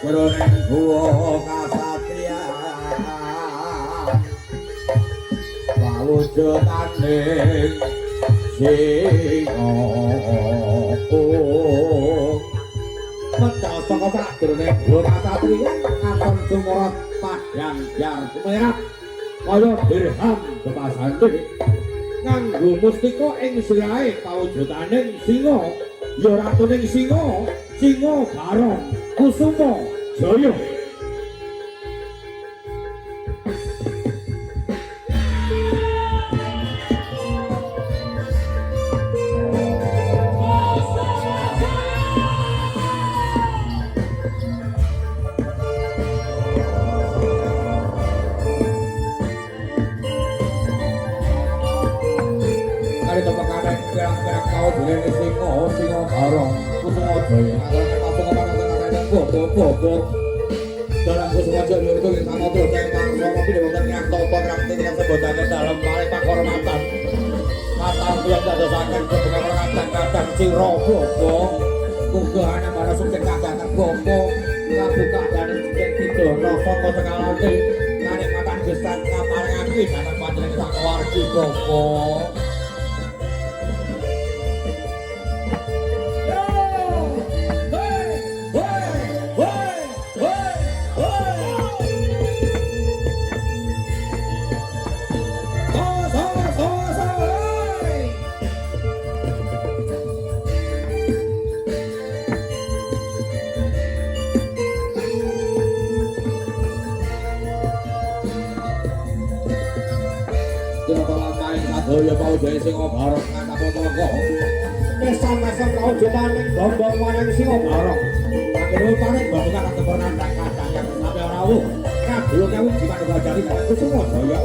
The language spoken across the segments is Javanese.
jroning guwa kasatriyan pawujudaning singa medal saka sajroning guwa kasatriyan katon sumurut padhang jar kumerak kaya dirham bebasane nganggo mustika ing sirahe pawujudaning singa ya ratuning singa singa barong kusuma jaya singa barong kusuma jaya bobok dalam kusuma jaya itu kita ngobrol dengan Kang Somo pilih wonten ingkang tata krami ingkang sebutake dalem malih pakormatan kata yang dadosaken kebenaran kadang cira bobok mugahane para sukses kagatan bobok kabuka dan sing pidana saka cekalane kanikmatan gestan kaparing aku datang panjenengan sak wargi bobok Daya pawujane singa barong katapotogo mesan-mesan pawujaning bombong waneng singa barong akhire paring bapak katempernan kadang yang sampe ora wuh kabul kawu dipanunggal jari kusuma jaya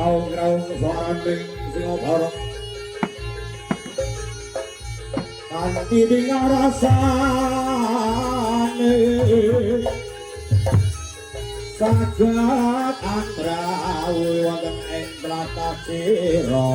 Raung-raung suaraning singa barong kanthi dingarasane saged andrawi wonten ing tlatah sira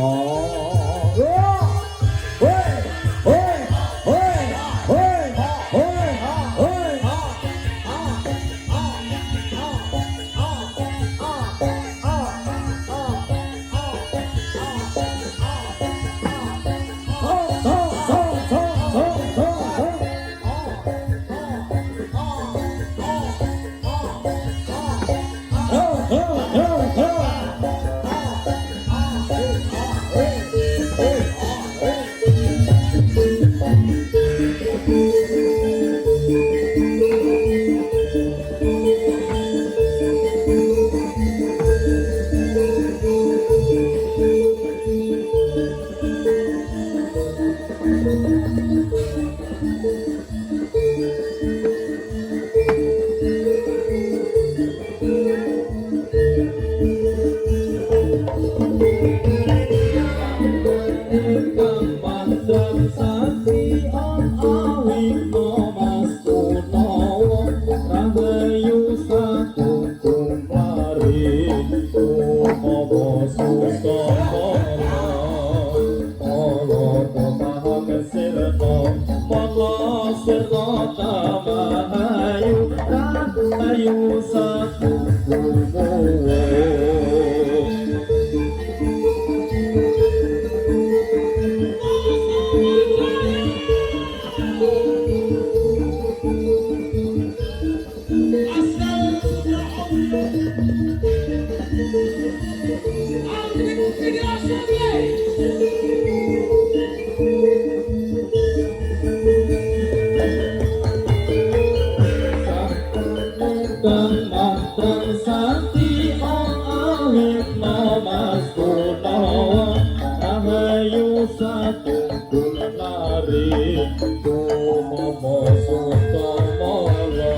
Mas Gunawan Rahayu Satunggal hari tumomo sutomolo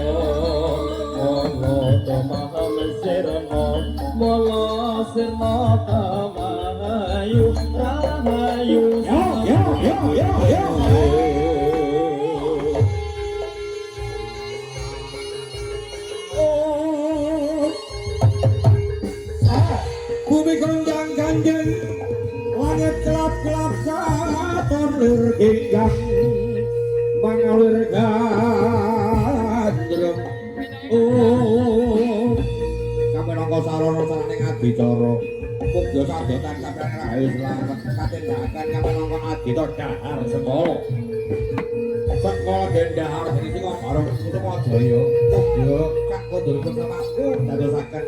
ono tomaham sirno molo sirno tamahayu rahayu yo bumi gonjang ganjeng langit gelap-gelap saton lir genggang mangalir gandrem kami nangka sarana sarane adicara munggo sadotan sampeyan rahayu slamet katindakan kami nangka adita dahar sekolah dendahar iki kok bareng Sukamajaya munggo kak kondur bersamaku dadosaken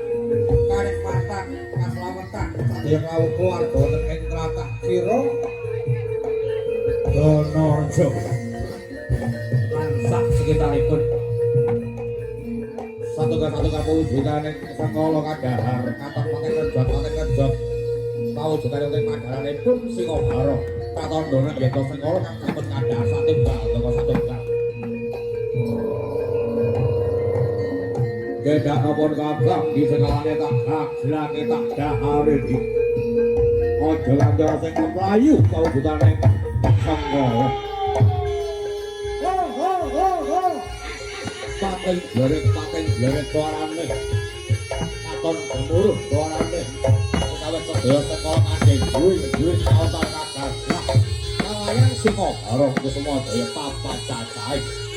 kanikmatan kaslametan sadaya kawula keluarga wonten ing tlatah Sira Donorjo lan sak sekitaripun satuga pawujudaning Sengkala Kadahar katon pating kerjot pawujudaning ing madaranipun Singabara katandhane yata Sengkala kang sampun kadhahar satunggal satunggal kedah apun kakak di sekalane tak jelake tak dahare iki aja kandha sing mlayu pawujudaning Sengkala pating bleret suarane katon gemuruh suarane kawit sedaya Sengkala kadhe duwe kaotar kakak kalayan Singabara Kusumadaya papat cacahe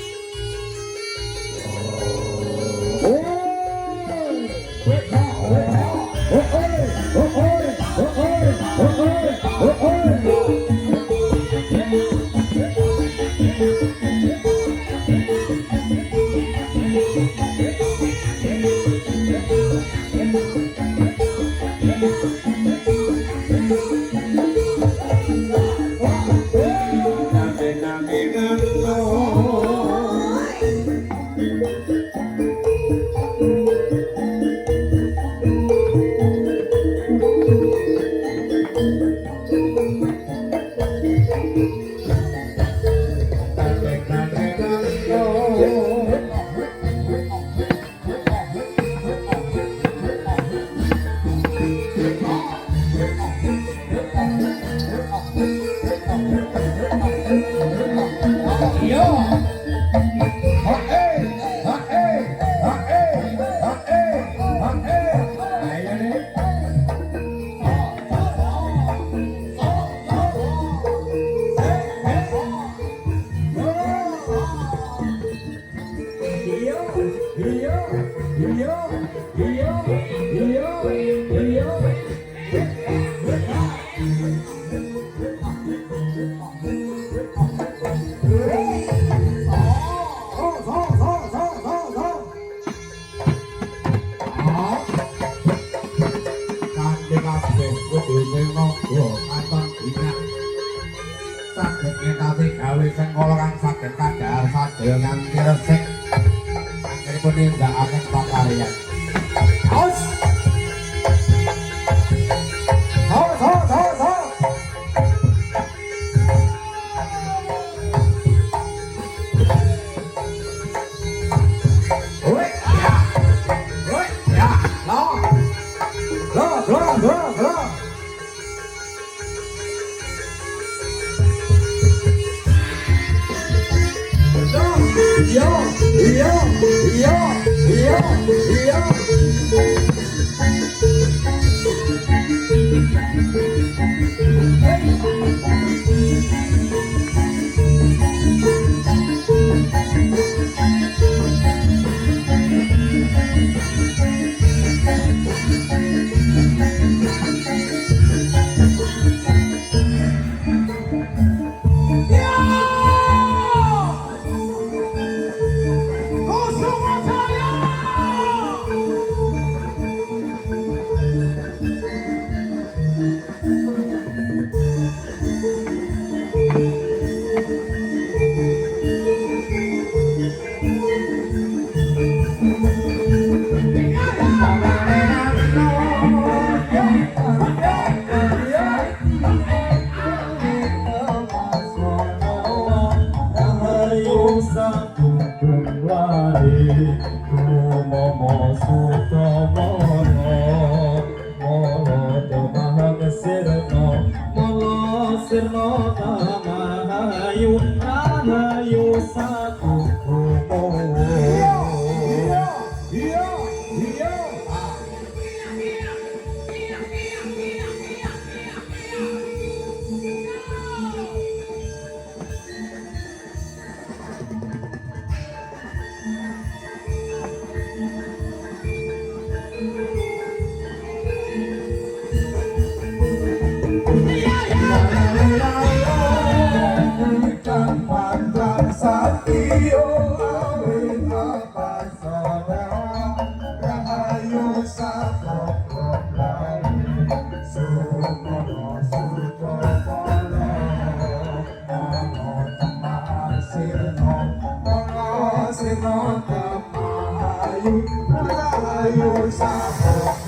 Sengkala kang saged kadhahar sadaya nganti resik anggenipun nindakaken pakaryan. Aus. Go! Sino tamahayu, rahayu sabok